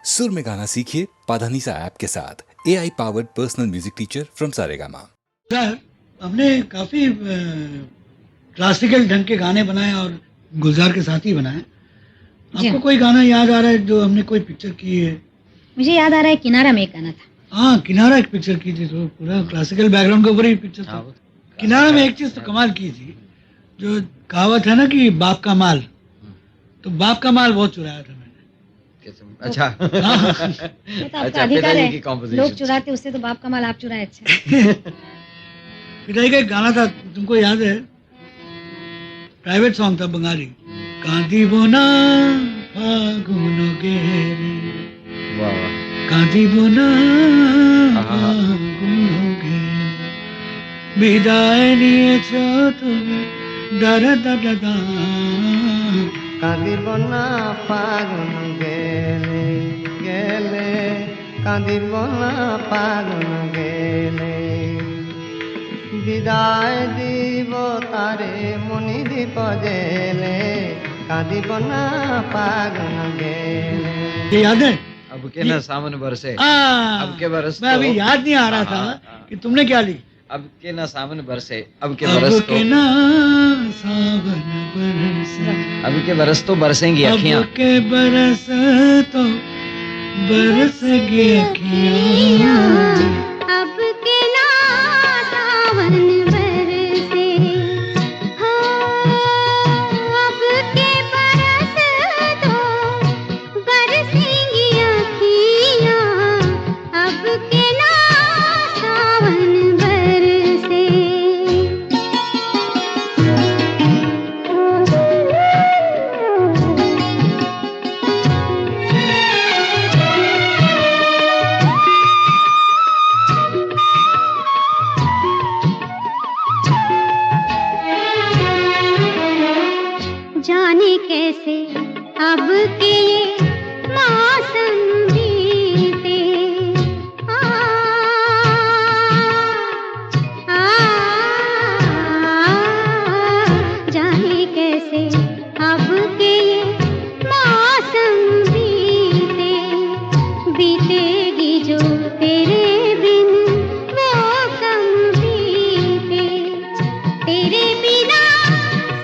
सुर में गाना सीखिए पाधानीसा ऐप के साथ AI powered personal music teacher from Saregama. Sir, हमने काफी क्लासिकल ढंग के गाने बनाए और गुलजार के साथ ही बनाए। जी आपको हाँ। कोई गाना याद आ रहा है जो हमने कोई पिक्चर की है? मुझे याद आ रहा है किनारा में एक गाना था। हाँ, किनारा एक पिक्चर की थी, तो पूरा क्लासिकल बैकग्राउंड के ऊपर ही पिक्चर था। किनारा में एक चीज तो कमाल की थी, जो कहावत है ना कि बाप का माल, तो बाप का माल बहुत चुराया था मैंने। अच्छा हाँ। ये तो आपका अधिकार है, लोग चुराते उससे तो बाप का माल आप चुराए। अच्छा पिटाई का एक गाना था, तुमको याद है? प्राइवेट सॉन्ग था बंगाली, कांदी बोना फागुन गेरे, कांदी बोना फागुन गेरे, বিদায় নিয়েছো তুমি দাদা দাদা দা, কাঁদিব না ফাগুন গেলে গেলে, কাঁদিব না ফাগুন গেলে, বিদায় দিব তারে মনি দীপ জেলে, কাঁদিব না ফাগুন গেলে। ये याद है? अब के ना सावन बरसे, अब के बरस मैं अभी तो- याद नहीं आ रहा था कि तुमने क्या ली। अब के ना सावन बरसे, अब के अब बरस के तो ना सावन बरसे, अब के बरस तो बरसेंगी अखियां। अब के बरस तो बरसेगी अखियां, अब के ना सावन बरसे, हाँ, अब के बरस तो बरसेंगी अखियां, अब के ना सावन बरसे। जाने कैसे अब के ये मौसम बीते, आ, आ, जाने कैसे अब के ये मौसम बीते, बीतेगी जो तेरे बिन वो कम बीते, तेरे बिना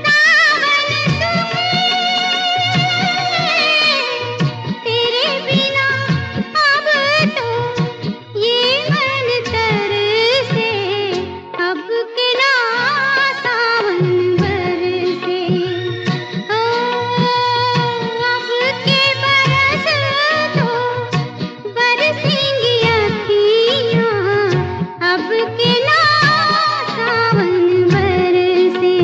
सावन तुम्हें, तेरे बिना अब तो ये मन तरसे, अब के ना सावन बरसे, ओ, अब के बरस तो बरसेंगी अखियां, अब के ना सावन बरसे।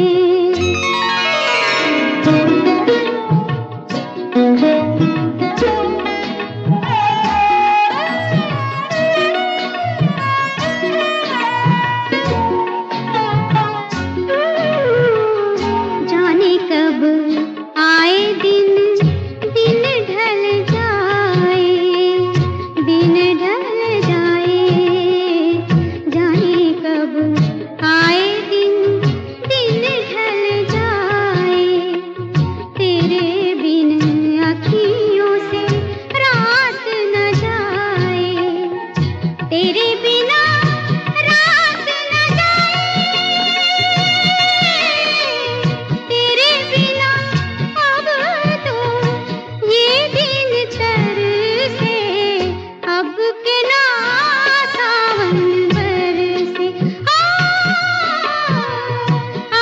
जाने कब आए दिन, दिन ढल जाए, दिन ढल जाए, जाने कब आए दिन, दिन ढल जाए, तेरे बिन अखियों से रात न जाए, तेरे बिना रात न जाए, तेरे बिना अब तो ये दिन तरसे, अब के ना सावन बरसे,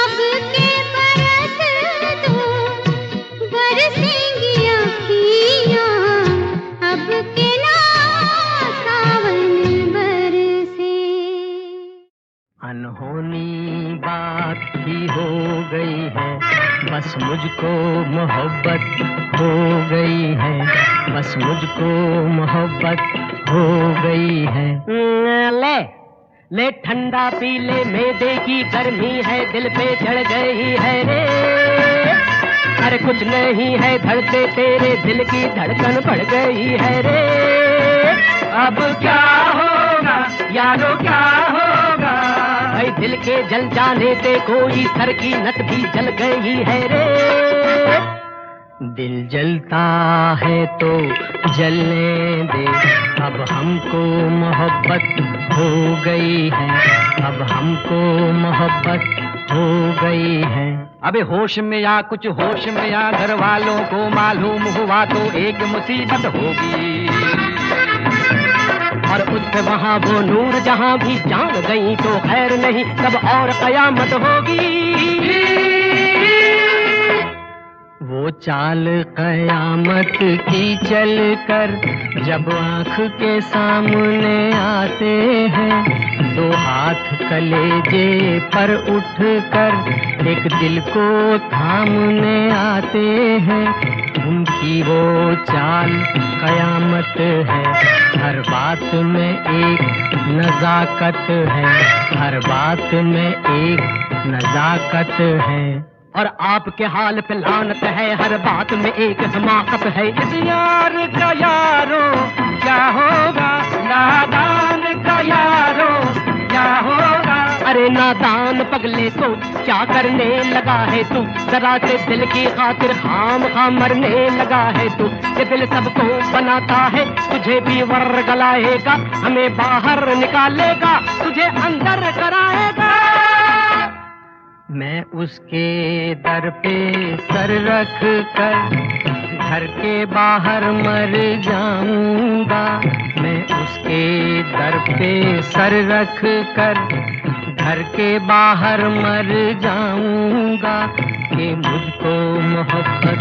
अब के बरस तो बरसेंगी अखियां, अब के ना सावन बरसे। अनहोनी बात ही हो गई है, बस मुझको मोहब्बत हो गई है, बस मुझको मोहब्बत हो गई है। ले ले ठंडा पी ले, मैदे की गर्मी है दिल पे चढ़ गई है रे, अरे कुछ नहीं है धड़के तेरे दिल की धड़कन बढ़ गई है रे, अब क्या होगा यारो क्या होगा, भाई दिल के जल जाने से कोई सर की नस भी जल गई है रे, दिल जलता है तो जलने दे, अब हमको मोहब्बत हो गई है, अब हमको मोहब्बत हो गई है। अबे होश में या कुछ होश में या, घर वालों को मालूम हुआ तो एक मुसीबत होगी, और उस पे वहाँ वो नूर जहाँ भी जान गई तो खैर नहीं, तब और कयामत होगी। वो चाल कयामत की चल कर जब आँख के सामने आते हैं, दो हाथ कलेजे पर उठ कर एक दिल को थामने आते हैं। उनकी वो चाल कयामत है, हर बात में एक नजाकत है, हर बात में एक नजाकत है। और आपके हाल पे लानत है, हर बात में एक हमाकत है। इस यार का यारो क्या होगा, नादान का यारो क्या होगा। अरे नादान पगले तो क्या करने लगा है तू, जरा से दिल की खातिर खाम खाम मरने लगा है तू। ये दिल सबको बनाता है, तुझे भी वर्गलाएगा, हमें बाहर निकालेगा, तुझे अंदर कराएगा। मैं उसके दर पे सर रख कर घर के बाहर मर जाऊंगा, मैं उसके दर पे सर रख कर घर के बाहर मर जाऊंगा। कि मुझको मोहब्बत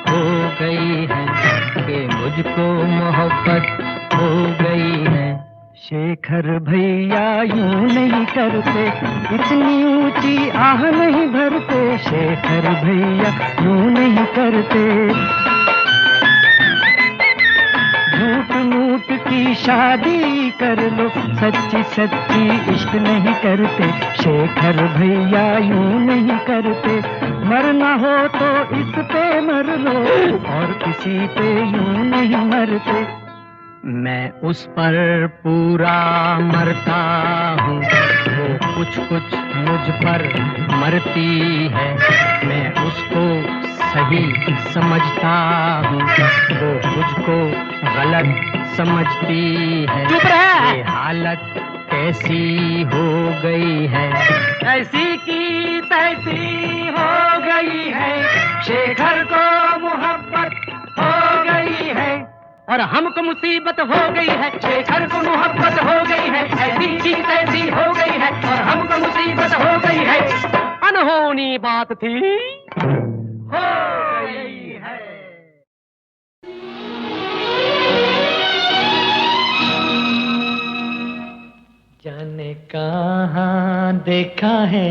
हो गई है, कि मुझको मोहब्बत हो गई है। शेखर भैया यूं नहीं करते, इतनी ऊंची आह नहीं भरते। शेखर भैया यूं नहीं करते, झूठ मूठ की शादी कर लो, सच्ची सच्ची इश्क नहीं करते। शेखर भैया यूं नहीं करते, मरना हो तो इस पे मर लो, और किसी पे यूं नहीं मरते। मैं उस पर पूरा मरता हूँ, वो कुछ कुछ मुझ पर मरती है। मैं उसको सही समझता हूँ, वो मुझको गलत समझती है। चुप रह! ये हालत कैसी हो गई है, ऐसी की तैसी हो गई है। शेखर को मोहब्बत हो गई है और हमको मुसीबत हो गई है। शेखर को मोहब्बत हो गई है, ऐसी की तैसी हो गई है, और हमको मुसीबत हो गई है। अनहोनी बात थी, हो गई है। जाने कहाँ देखा है,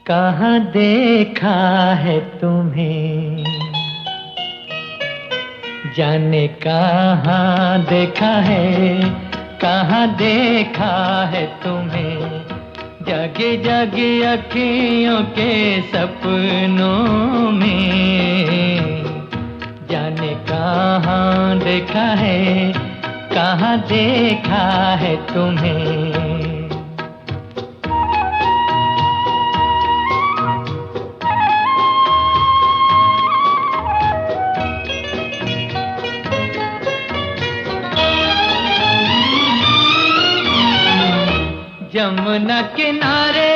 कहाँ देखा है तुम्हें, जाने कहाँ देखा है, कहाँ देखा है तुम्हें। जगे जगे अखियों के सपनों में, जाने कहाँ देखा है, कहाँ देखा है तुम्हें। यमुना किनारे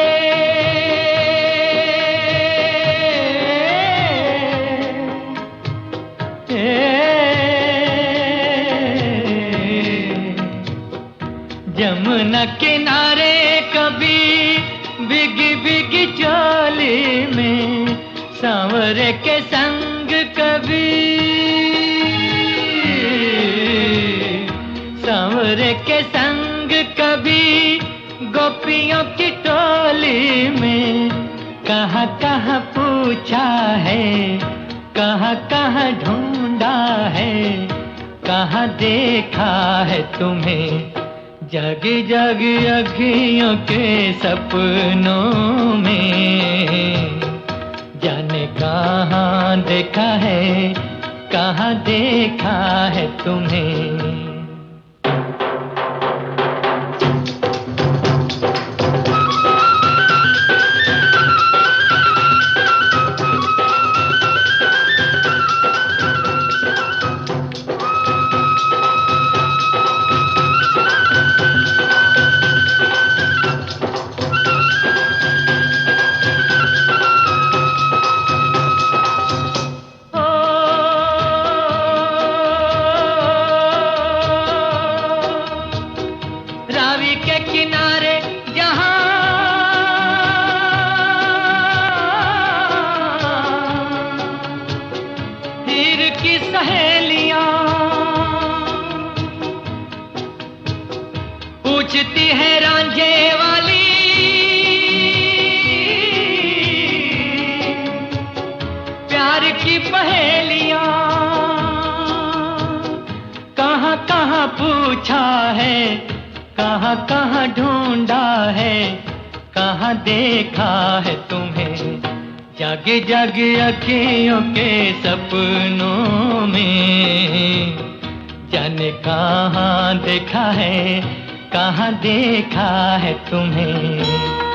यमुना किनारे कभी बिगी बिगी चोली में, सांवरे के संग कभी, सांवरे के संग कभी, गोपियों की टोली में। कहाँ कहाँ पूछा है, कहाँ कहाँ ढूंढा है, कहाँ देखा है तुम्हें। जगी जगी अखियों के सपनों में, जाने कहाँ देखा है, कहाँ देखा है तुम्हें। सहेलियां पूछती है रांझे वाली प्यार की पहेलियां, कहाँ कहाँ पूछा है, कहाँ कहाँ ढूंढा है, कहाँ देखा है तुम्हें जागे जागे अखियों के सपनों में, जाने कहाँ देखा है, कहाँ देखा है तुम्हें।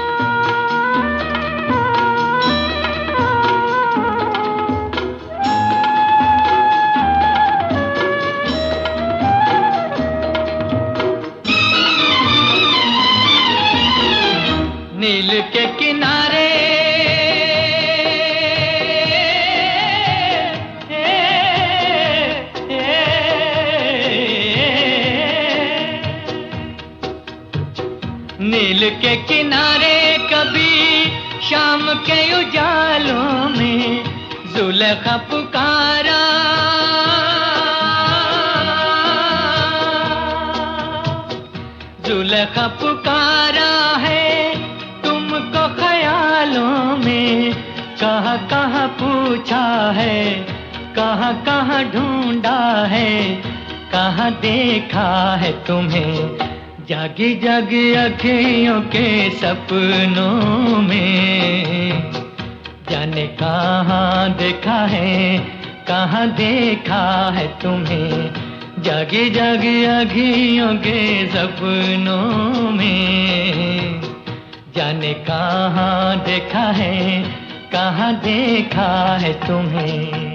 नील के किनारे नील के किनारे कभी शाम के उजालों में जुलेखा पुकारा, जुलेखा पुकारा है तुमको ख्यालों में, कहाँ कहाँ पूछा है, कहाँ कहाँ ढूंढा है, कहाँ देखा है तुम्हें जागी जागी अखियों के सपनों में, जाने कहाँ देखा है, कहाँ देखा है तुम्हें जागी जागी अखियों के सपनों में, जाने कहाँ देखा है, कहाँ देखा है तुम्हें।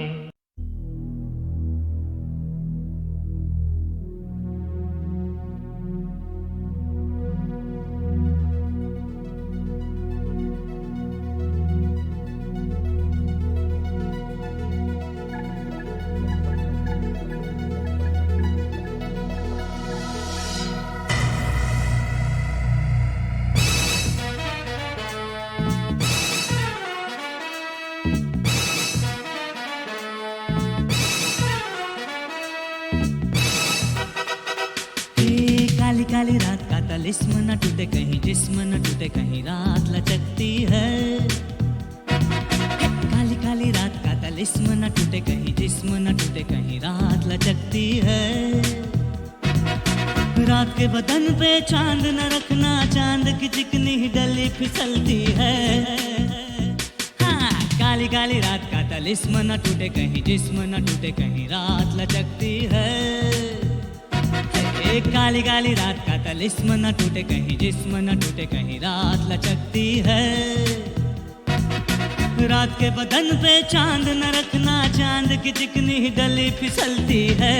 काली काली रात का तलिस्म न टूटे कहीं जिस्म न टूटे कहीं रात लचकती है, काली काली रात का तलिस्म न टूटे कहीं जिस्म न टूटे कहीं रात लचकती है, रात के बदन पे चांद न रखना चांद की चिकनी डली फिसलती है, हाँ काली काली रात का तलिस्म न टूटे कहीं जिस्म न टूटे कहीं रात लचकती है, एक काली काली रात का तलिस्म न टूटे कहीं जिस्म न टूटे कहीं रात लचकती है, रात के बदन पे चांद न रखना चांद की चिकनी डली फिसलती है।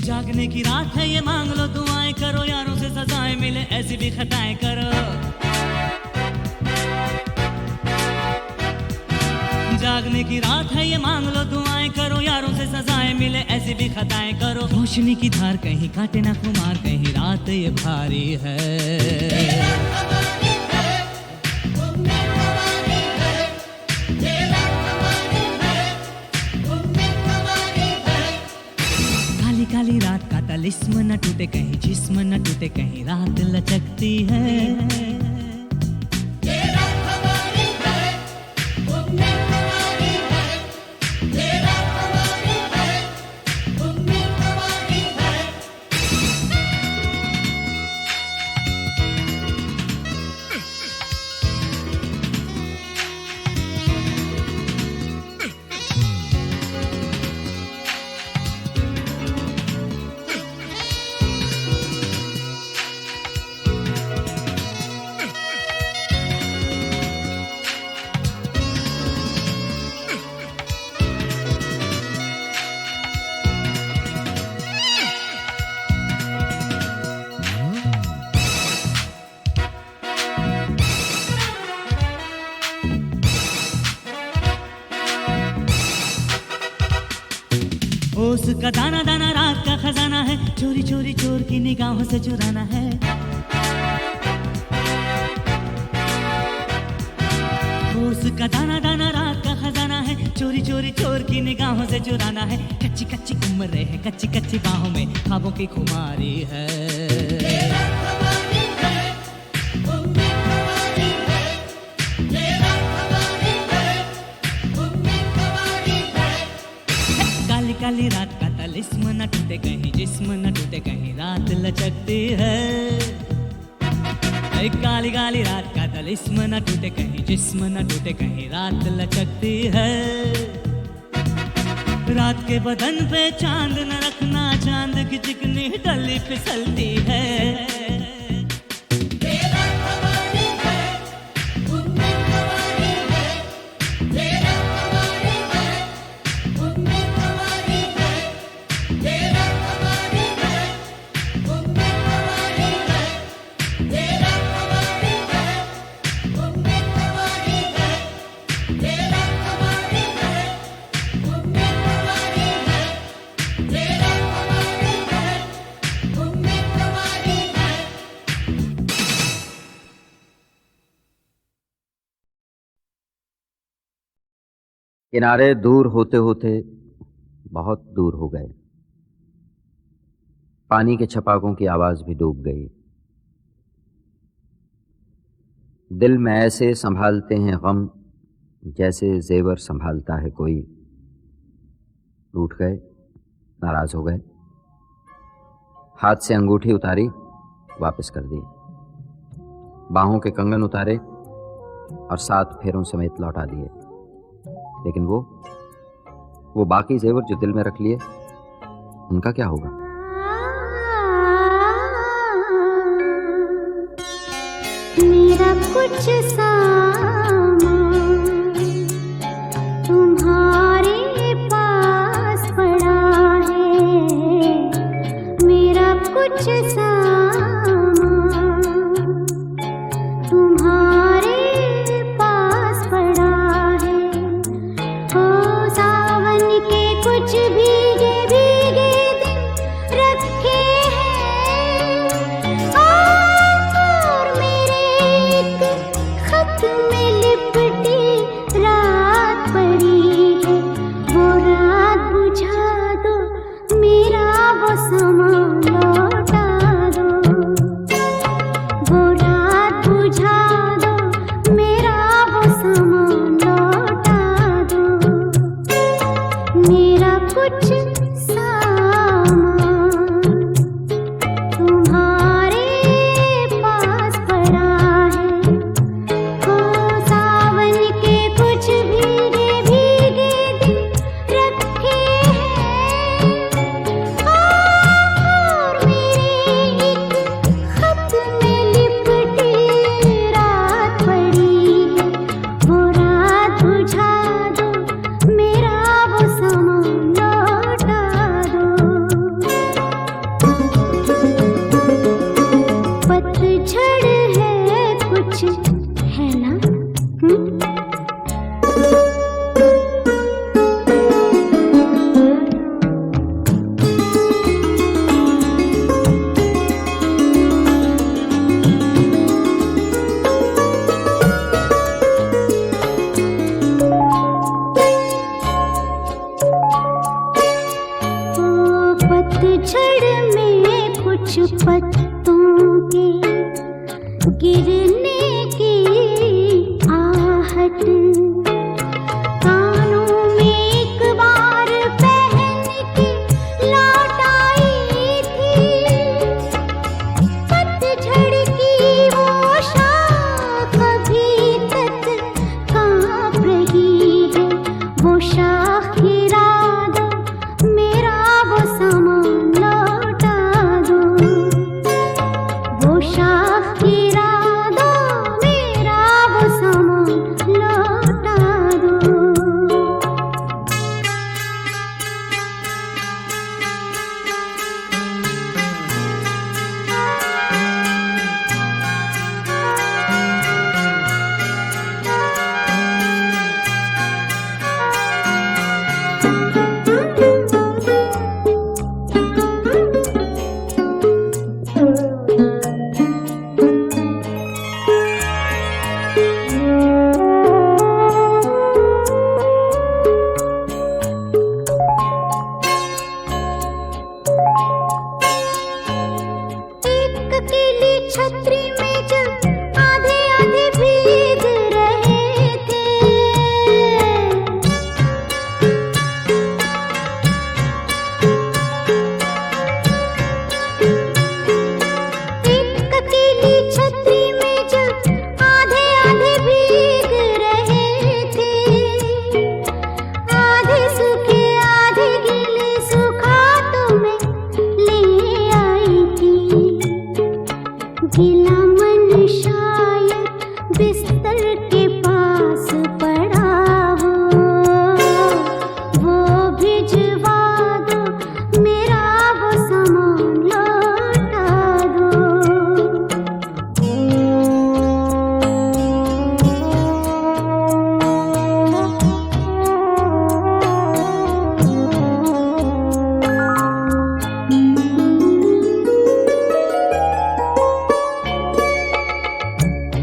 जागने की रात है ये मांग लो दुआएं करो यारों से सजाएं मिले ऐसी भी खताएं करो, जागने की रात है ये मांग लो दुआएं करो यारों से सजाएं मिले ऐसी भी खताएं करो, रोशनी की धार कहीं काटे ना खुमार कहीं रात ये भारी है, काली रात का तलिस्म न टूटे कहीं जिस्म न टूटे कहीं रात लचकती है। उसका दाना दाना रात का खजाना है, चोरी चोरी चोर की निगाहों से चुराना है। उसका दाना दाना रात का खजाना है, चोरी चोरी चोर की निगाहों से चुराना है। कच्ची कच्ची उम्र है, कच्ची कच्ची बाहों में ख्वाबों की खुमारी है। काली काली रात का तलिस्म न टूटे कहीं जिस्म न टूटे कहीं रात लचकती है। काली काली रात का तलिस्म न टूटे कहीं जिस्म न टूटे कहीं रात लचकती है। रात के बदन पे चांद न रखना, चांद की चिकनी डली फिसलती है। किनारे दूर होते होते बहुत दूर हो गए। पानी के छपाकों की आवाज भी डूब गई। दिल में ऐसे संभालते हैं गम जैसे जेवर संभालता है कोई। रूठ गए, नाराज हो गए, हाथ से अंगूठी उतारी, वापस कर दी। बाहों के कंगन उतारे और 7 फेरों समेत लौटा दिए। लेकिन वो बाकी जेवर जो दिल में रख लिए, उनका क्या होगा? मेरा कुछ सामान तुम्हारे पास पड़ा है, मेरा कुछ सामान तुम्हारे पास पड़ा है। ओ सावन के कुछ भीगे भीगे दिन रखे हैं, और मेरे एक खत में लिपटी रात पड़ी है। वो रात बुझा दो, मेरा वो समा लौटा दो। वो रात बुझा दो, मेरा वो समा लौटा दो। मेरा कुछ सामान तुम्हारे पास पड़ा है। ओ सावन के कुछ भीगे भीगे दिन रखे हैं, और मेरे एक खत में लिपटी रात पड़ी है। वो रात बुझा दो, मेरा वो समा लौटा दो। पतझड़ है कुछ, है ना? ओ पतझड़ में कुछ पत्तों के गिरने की आहट, कानों में एक बार पहन के लौट आई थी। पतझड़ की वो शाख अभी तक कांप रही है। वो शाख गिरा दो, मेरा वो सामान लौटा दो। वो शाख गिरा दो, मेरा वो सामान लौटा दो। छतरी में जब आधे आधे भीग रहे थे, एक अकेली छतरी में जब आधे आधे भीग रहे थे, आधे सूखे आधे गीले सूखा तो मैं ले आई थी। गीला मन शायद बिस्तर के पास पड़ा हो, वो भिजवा दो, मेरा वो सामान लौटा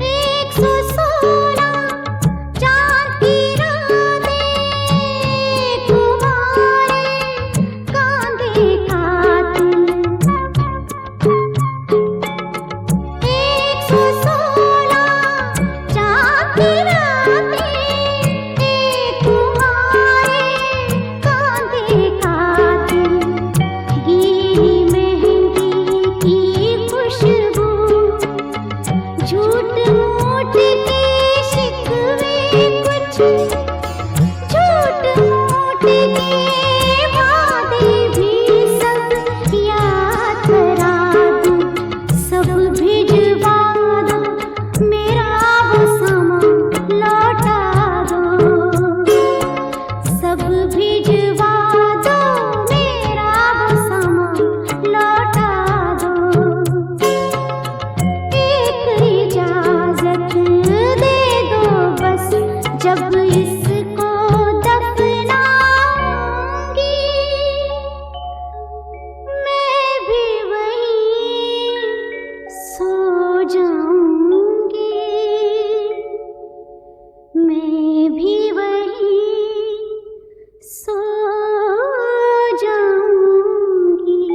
एक सौ सोलह चांद की रातें तुम्हारे कांधे कातिल, 116 चांद की रातें तुम्हारे कांधे कातिल, गीली मेहंदी की खुशबू, झूठ मूठ के शिकवे कुछ, झूठ मूठ के वादे भी सब याद करा दूं, सब भिजवा दो, मेरा वो सामान लौटा दो, सब भिजवा दो, मेरा वो सामान लौटा दो। एक इजाजत दे दो बस, जब इसको दफनाऊंगी, मैं भी वहीं सो जाऊंगी, मैं भी वहीं सो जाऊंगी।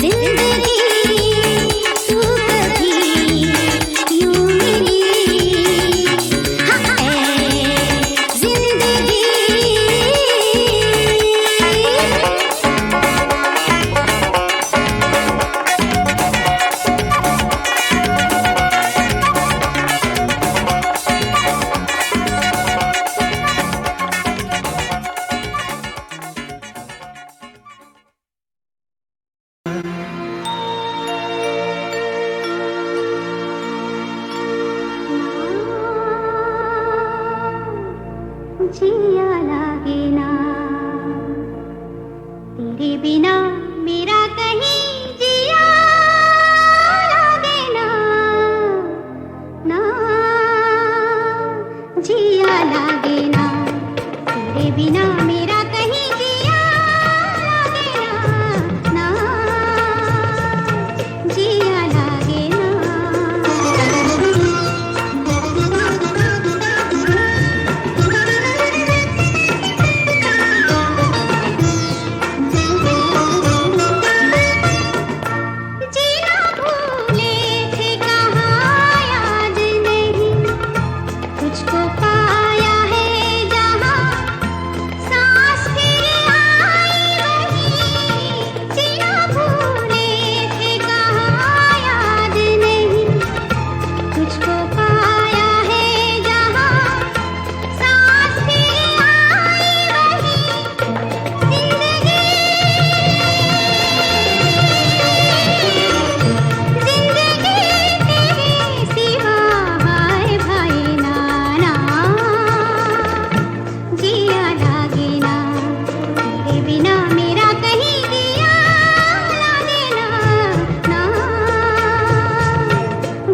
जिंदगी तू कभी यूं मेरी जिंदगी जिया लागे ना तेरे बिना मेरा कहीं जिया लागे ना ना जिया लागे ना तेरे बिना मेरा कहीं जिया लागे ना ना जिया लागे ना जीना भूले थे कहाँ याद नहीं तुझको पाया है जहाँ सांस फिर आई वहीं जीना भूले थे कहाँ याद नहीं तुझको पाया है जहाँ सांस फिर आई वहीं जिंदगी तेरे सिवा हाय भाई नाना जिया लागे ना तेरे बिना मेरा कहीं जिया लागे ना ना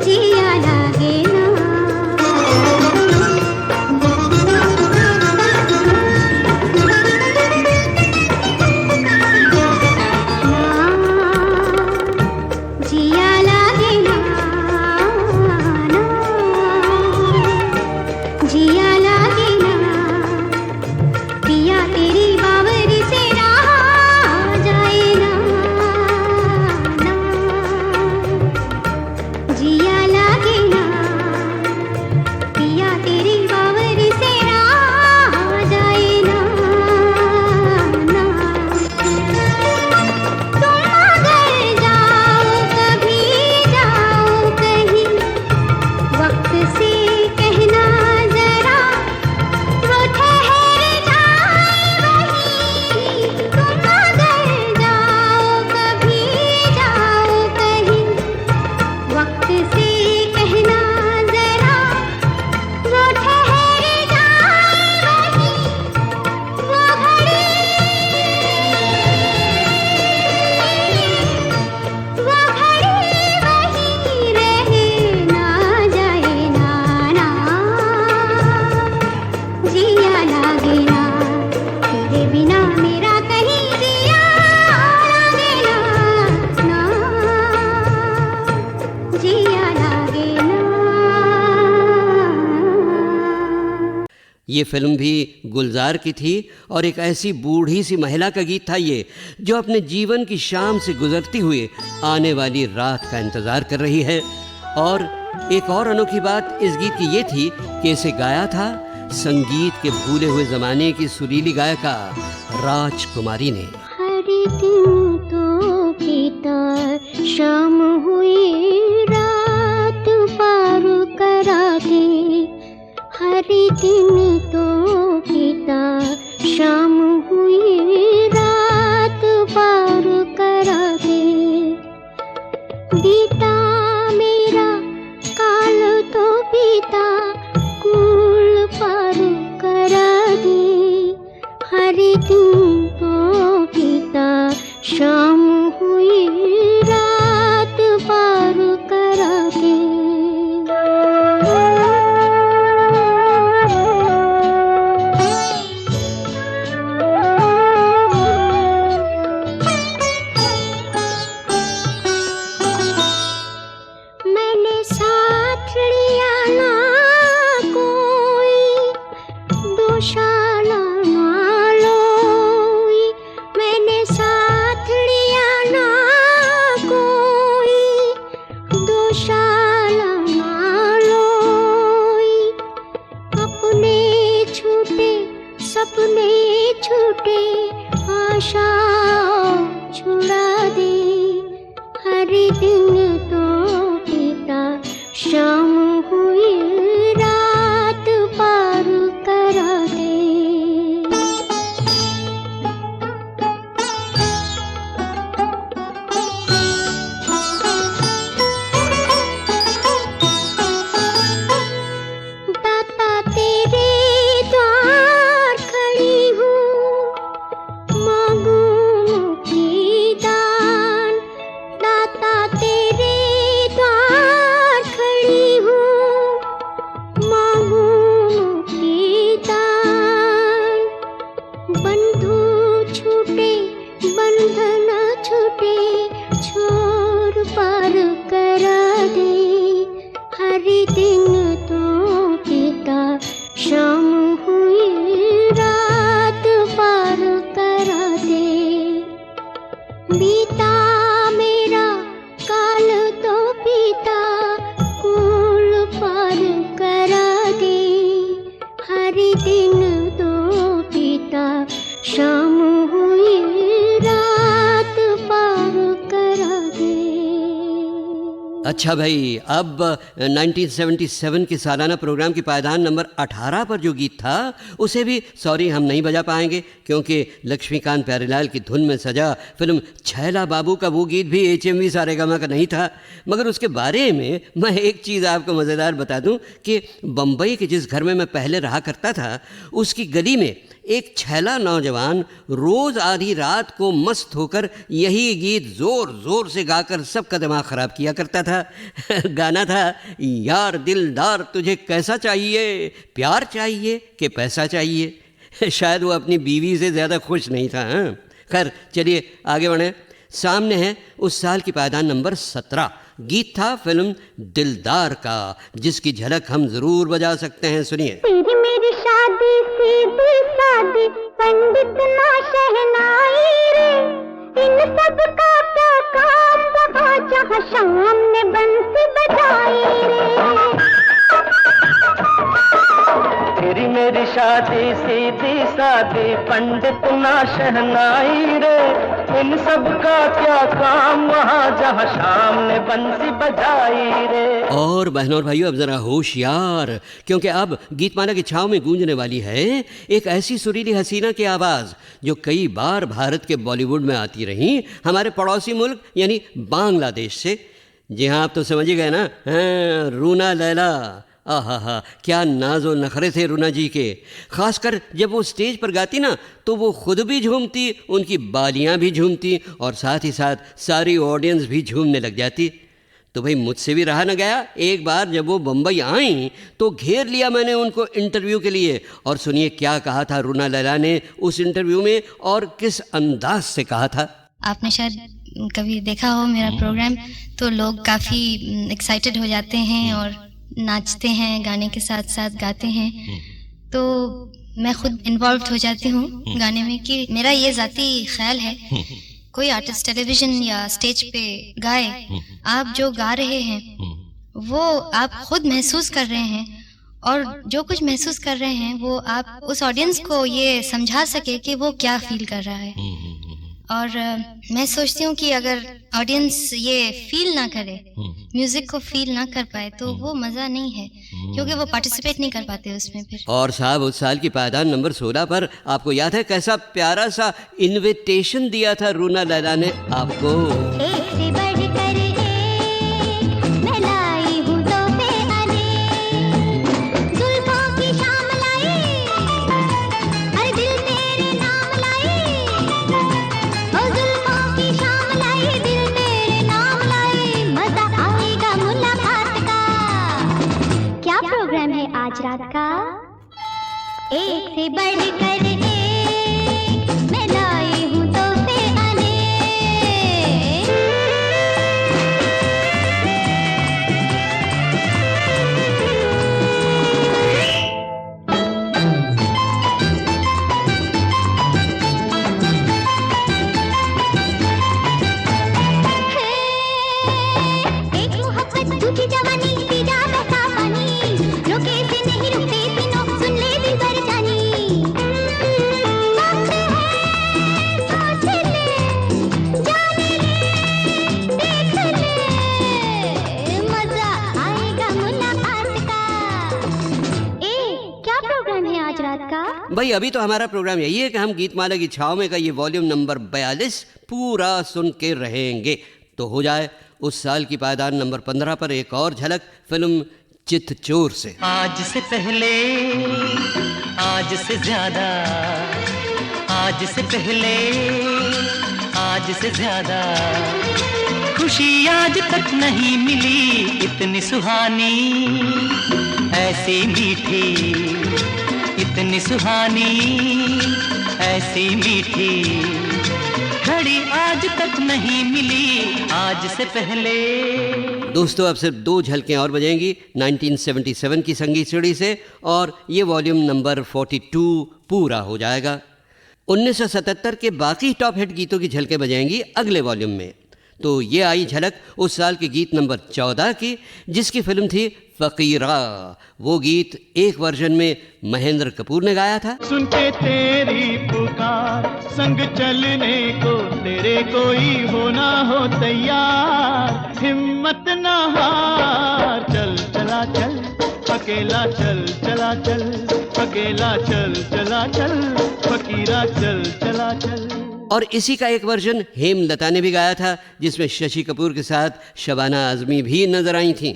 जिया लागे जिया लागे ना जिया लागे ना पिया तेरी बावरी से रहा जाए ना जिया लागे ना पिया तेरी बावरी से रहा जाए ना तुम अगर जाओ कभी जाओ कहीं वक्त से कहना जरा वो ठहर जाए वहीं तुम अगर जाओ कभी जाओ कहीं वक्त से कहना जरा वो ठहर जाए वहीं वो घड़ी वहीं रहे ना जाए ना जिया लागे ना तेरे बिना मेरा कहीं जिया लागे ना जिया लागे ना। ये फिल्म भी गुलजार की थी और एक ऐसी बूढ़ी सी महिला का गीत था ये, जो अपने जीवन की शाम से गुजरती हुई आने वाली रात का इंतज़ार कर रही है। और एक और अनोखी बात इस गीत की ये थी कि इसे गाया था संगीत के भूले हुए ज़माने की सुरीली गायिका राजकुमारी ने। हर दिन तो बीता शाम हुई रात पार करा दे हर दिन तो बीता शाम हुई रात पार करा दे बीता मेरा काल तो बीता कूल पार करा दे हर दिन तो बीता शाम हुई रात पार करा दे दिन तो बीता, शाम हुई रात पार करा दे। दाता तेरे द्वार खड़ी हूँ, मांगू मुक्ति दान। दाता तेरे द्वार खड़ी हूँ, मांगू मुक्ति दान। बंधु छूटे बंधन छूटे, छोर पार करा दे। हरि दिन तो बीता, शाम हुई रात पार करा दे। बीता मेरा काल तो बीता, कूल पार करा दे। हरि दिन तो बीता, शाम हुई रात पार करा दे। अच्छा भाई, अब 1977 के सालाना प्रोग्राम की पायदान नंबर 18 पर जो गीत था उसे भी सॉरी हम नहीं बजा पाएंगे, क्योंकि लक्ष्मीकांत प्यारेलाल की धुन में सजा फिल्म छैला बाबू का वो गीत भी HMV सारेगामा का नहीं था। मगर उसके बारे में मैं एक चीज़ आपको मज़ेदार बता दूं कि बम्बई के जिस घर में मैं पहले रहा करता था उसकी गली में एक छैला नौजवान रोज़ आधी रात को मस्त होकर यही गीत ज़ोर ज़ोर से गाकर सबका दिमाग ख़राब किया करता था। गाना था, यार दिलदार तुझे कैसा चाहिए, प्यार चाहिए कि पैसा चाहिए। शायद वो अपनी बीवी से ज़्यादा खुश नहीं था। हाँ, खैर चलिए आगे बढ़ें। सामने है उस साल की पायदान नंबर 17। गीत था फिल्म दिलदार का, जिसकी झलक हम ज़रूर बजा सकते हैं। सुनिए। तेरी मेरी शादी सीधी सादी, पंडित ना शहनाई रे। इन सब का क्या काम वहाँ जहाँ शाम ने बंसी बजाई रे। तेरी मेरी शादी सीधी सादी, पंडित ना शहनाई रे। इन सब का क्या काम वहाँ जहाँ शाम ने बंसी बजाई रे। और बहनों और भाइयों, अब ज़रा होशियार, क्योंकि अब गीतमाला की छाँव में गूंजने वाली है एक ऐसी सुरीली हसीना की आवाज़ जो कई बार भारत के बॉलीवुड में आती रही, हमारे पड़ोसी मुल्क यानी बांग्लादेश से। जी हाँ, आप तो समझ ही गए ना। हाँ, रूना लैला। आहा, क्या नाज़ो नखरे थे रूना जी के। ख़ासकर जब वो स्टेज पर गाती ना तो वो खुद भी झूमती, उनकी बालियाँ भी झूमती और साथ ही साथ सारी ऑडियंस भी झूमने लग जाती। तो भाई मुझसे भी रहा न गया। एक बार जब वो बम्बई आई तो घेर लिया मैंने उनको इंटरव्यू के लिए। और सुनिए क्या कहा था रूना लैला ने उस इंटरव्यू में और किस अंदाज से कहा था। आपने शायद कभी देखा हो मेरा प्रोग्राम, तो लोग काफ़ी एक्साइटेड हो जाते हैं और नाचते हैं, गाने के साथ साथ गाते हैं। तो मैं खुद इन्वॉल्व हो जाती हूँ गाने में कि मेरा ये ज़ाती ख्याल है, कोई आर्टिस्ट टेलीविज़न या स्टेज पे गाए, आप जो गा रहे हैं वो आप खुद महसूस कर रहे हैं, और जो कुछ महसूस कर रहे हैं वो आप उस ऑडियंस को ये समझा सके कि वो क्या फील कर रहा है। और मैं सोचती हूँ कि अगर ऑडियंस ये फील ना करे, म्यूजिक को फील ना कर पाए, तो वो मज़ा नहीं है, क्योंकि वो पार्टिसिपेट नहीं कर पाते उसमें फिर। और साहब उस साल की पायदान नंबर 16 पर आपको याद है कैसा प्यारा सा इनविटेशन दिया था रूना लैला ने आपको। एक से बढ़कर एक, मैं लाई हूँ तोहफे अनेक। जुल्फों की शाम लाई, हर दिल तेरे नाम लाई। ओ जुल्फों की शाम लाई, दिल तेरे नाम लाई। मजा आएगा मुलाकात का। क्या प्रोग्राम है आज रात का? एक से बढ़कर एक, मैं लाई हूँ तोहफे अनेक। एक मोहब्बत दूजी जवानी, तीजा बहता पानी, रोके से नहीं रुकते तीनों, सुन ले दिल पर जानी। भाई अभी तो हमारा प्रोग्राम यही है कि हम गीतमाला की छाव में का ये वॉल्यूम नंबर 42 पूरा सुन के रहेंगे। तो हो जाए उस साल की पायदान नंबर 15 पर एक और झलक फिल्म चितचोर से। आज से पहले, आज से ज्यादा, आज से पहले, आज से ज्यादा खुशी आज तक नहीं मिली इतनी सुहानी, ऐसी मीठी, इतनी सुहानी, ऐसी मीठी घड़ी आज तक नहीं मिली आज से पहले। दोस्तों अब सिर्फ 2 झलकें और बजेंगी 1977 की संगीत सीढ़ी से और ये वॉल्यूम नंबर 42 पूरा हो जाएगा। 1977 के बाकी टॉप हिट गीतों की झलकें बजेंगी अगले वॉल्यूम में। तो ये आई झलक उस साल के गीत नंबर 14 की, जिसकी फिल्म थी फकीरा। वो गीत एक वर्जन में महेंद्र कपूर ने गाया था। सुन के तेरी पुकार संग चलने को तेरे कोई हो ना हो तैयार, हिम्मत ना हार, चल चला चल अकेला, चल चला चल अकेला, चल चला चल फकीरा, चल चला चल। और इसी का एक वर्जन हेमलता ने भी गाया था, जिसमें शशि कपूर के साथ शबाना आजमी भी नजर आई थीं।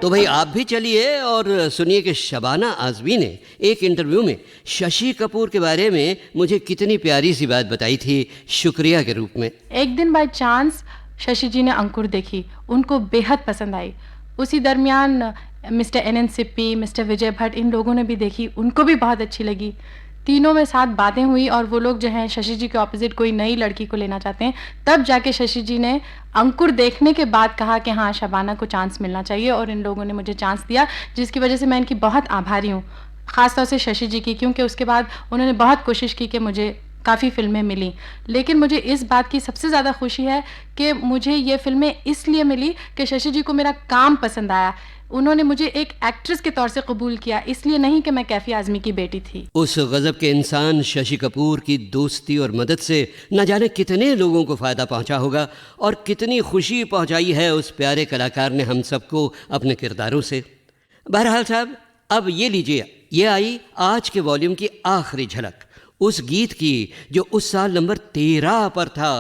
तो भाई आप भी चलिए और सुनिए कि शबाना आजमी ने एक इंटरव्यू में शशि कपूर के बारे में मुझे कितनी प्यारी सी बात बताई थी, शुक्रिया के रूप में। एक दिन बाय चांस शशि जी ने अंकुर देखी, उनको बेहद पसंद आई। उसी दरमियान मिस्टर NN सिप्पी, मिस्टर विजय भट्ट, इन लोगों ने भी देखी, उनको भी बहुत अच्छी लगी। तीनों में साथ बातें हुई और वो लोग जो हैं शशि जी के ऑपोजिट कोई नई लड़की को लेना चाहते हैं। तब जाके शशि जी ने अंकुर देखने के बाद कहा कि हाँ शबाना को चांस मिलना चाहिए, और इन लोगों ने मुझे चांस दिया, जिसकी वजह से मैं इनकी बहुत आभारी हूँ, ख़ासतौर से शशि जी की, क्योंकि उसके बाद उन्होंने बहुत कोशिश की कि मुझे काफ़ी फिल्में मिली। लेकिन मुझे इस बात की सबसे ज़्यादा खुशी है कि मुझे ये फिल्में इसलिए मिली कि शशि जी को मेरा काम पसंद आया। उन्होंने मुझे एक एक्ट्रेस के तौर से कबूल किया, इसलिए नहीं कि मैं कैफी आज़मी की बेटी थी। उस गजब के इंसान शशि कपूर की दोस्ती और मदद से न जाने कितने लोगों को फ़ायदा पहुंचा होगा और कितनी खुशी पहुंचाई है उस प्यारे कलाकार ने हम सबको अपने किरदारों से। बहरहाल साहब, अब ये लीजिए, ये आई आज के वॉल्यूम की आखिरी झलक उस गीत की जो उस साल नंबर 13 पर था।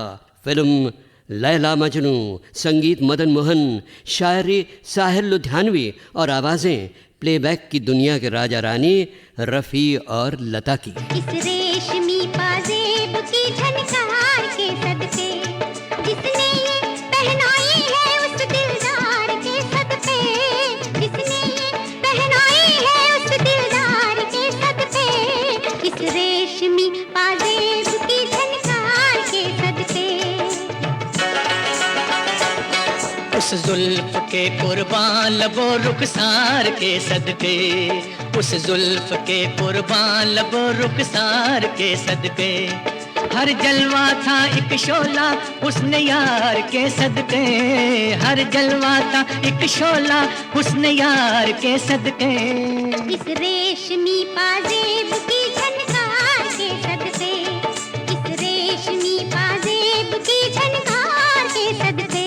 फिल्म लैला मजनू, संगीत मदन मोहन, शायरी साहिर लुधियानवी और आवाज़ें प्लेबैक की दुनिया के राजा रानी रफ़ी और लता की। इस रेशमी पाजेब की झनकार के सदके, जिसने ये पहनाई है उस दिलदार के सदके, जिसने ये पहनाई है उस दिलदार के सदके, इस रेशमी पाजेब की झनकार के सदके। उस जुल्फ के कुर्बान लबो रुखसार के सदके, उस जुल्फ के कुर्बान लबो रुखसार के सदके, हर जलवा था एक शोला हुस्न यार के सदके, हर जलवा था एक शोला हुस्न यार के सदके, इस रेशमी पाजेब की झनकार के सदके, इस रेशमी पाजेब की झनकार के सदके।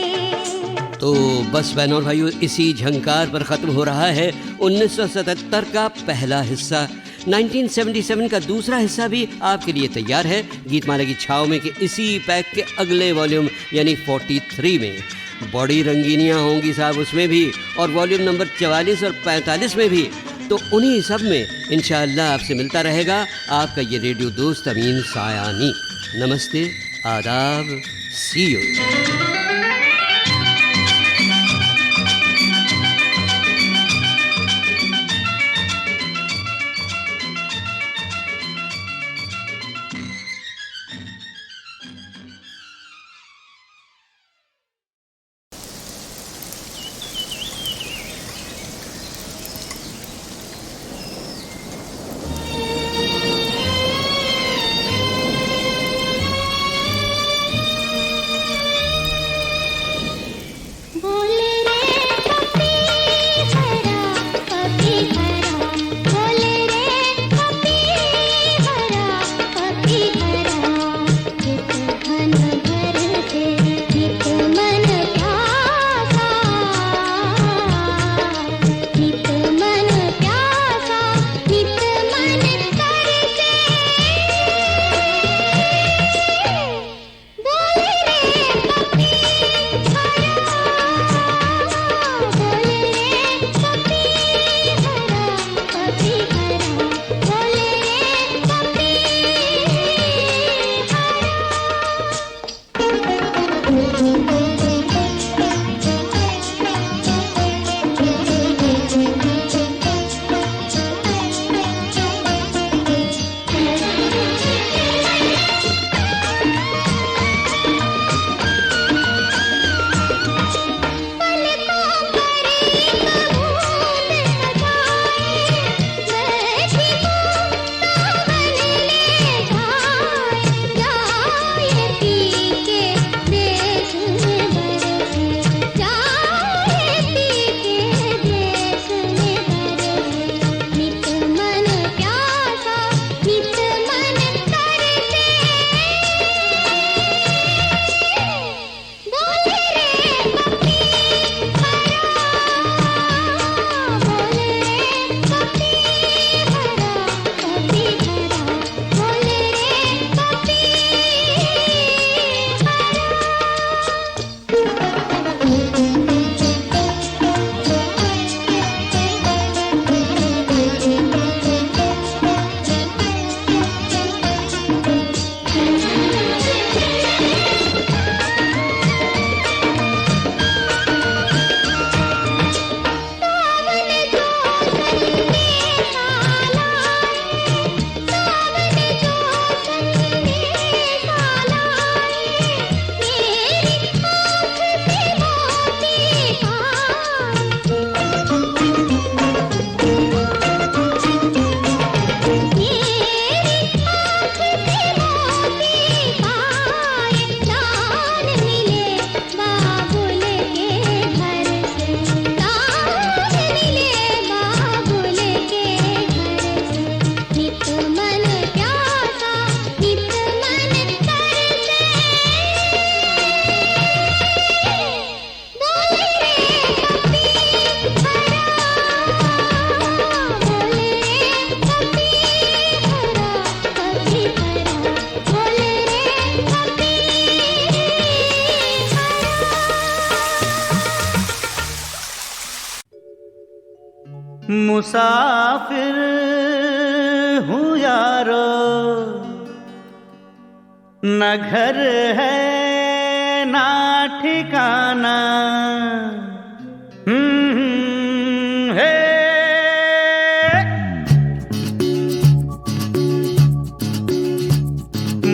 तो बस बहनों और भाइयों, इसी झंकार पर ख़त्म हो रहा है 1977 का पहला हिस्सा। 1977 का दूसरा हिस्सा भी आपके लिए तैयार है गीतमाला की छाव में के इसी पैक के अगले वॉल्यूम यानी 43 में। बड़ी रंगीनियाँ होंगी साहब उसमें भी, और वॉल्यूम नंबर 44 और 45 में भी। तो उन्हीं सब में इंशाअल्लाह आपसे मिलता रहेगा आपका ये रेडियो दोस्त अमीन सायानी। नमस्ते, आदाब, सी यू। मुसाफिर हूँ यारो, न घर है ना ठिकाना। है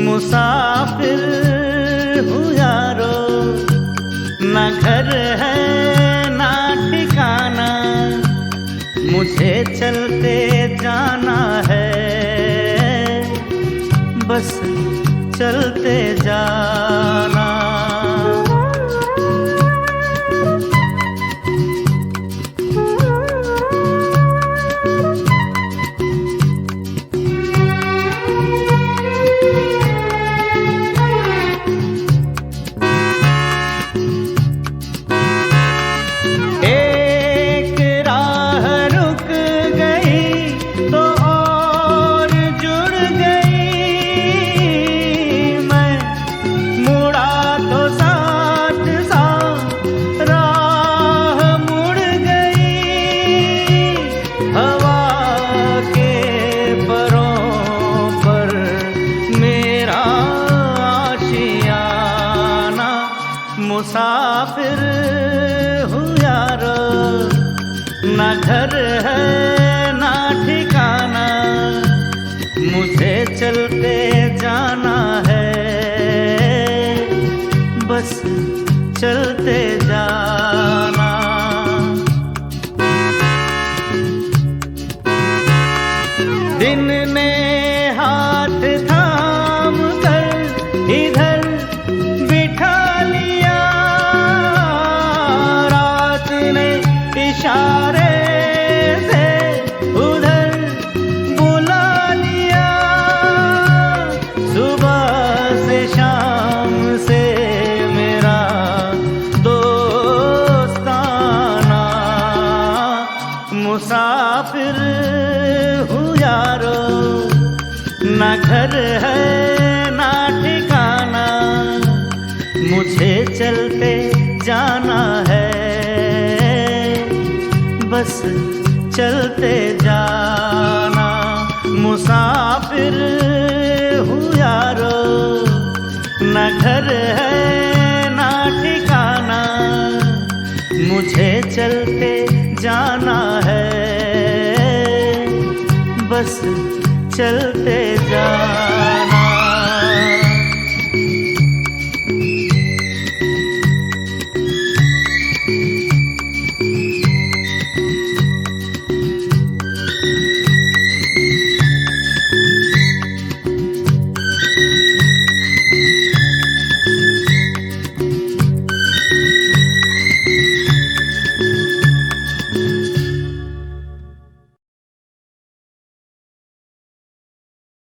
मुसाफिर हूँ यारो, न घर है ना ठिकाना। मुझे चलते जाना है, बस चलते जाना। एक राह रुक गई तो और जुड़ गई, मैं मुड़ा तो साथ साथ राह मुड़ गई। हवा के परों पर मेरा आशियाना। मुसाफिर हूँ यारो, ना घर है ना ठिकाना। मुझे चलते जाना है, बस चलते जाना। दिन में हाथ थाम कर इधर बिठा लिया, रात ने इशारे से उधर बुला लिया। सुबह से शाम से मेरा दोस्ताना। मुसाफिर हूँ यारो, ना घर है ना ठिकाना। मुझे चलते जाना है, बस चलते जाना। मुसाफिर हूँ यारो, ना घर है ना ठिकाना। मुझे चलते जाना है, बस चलते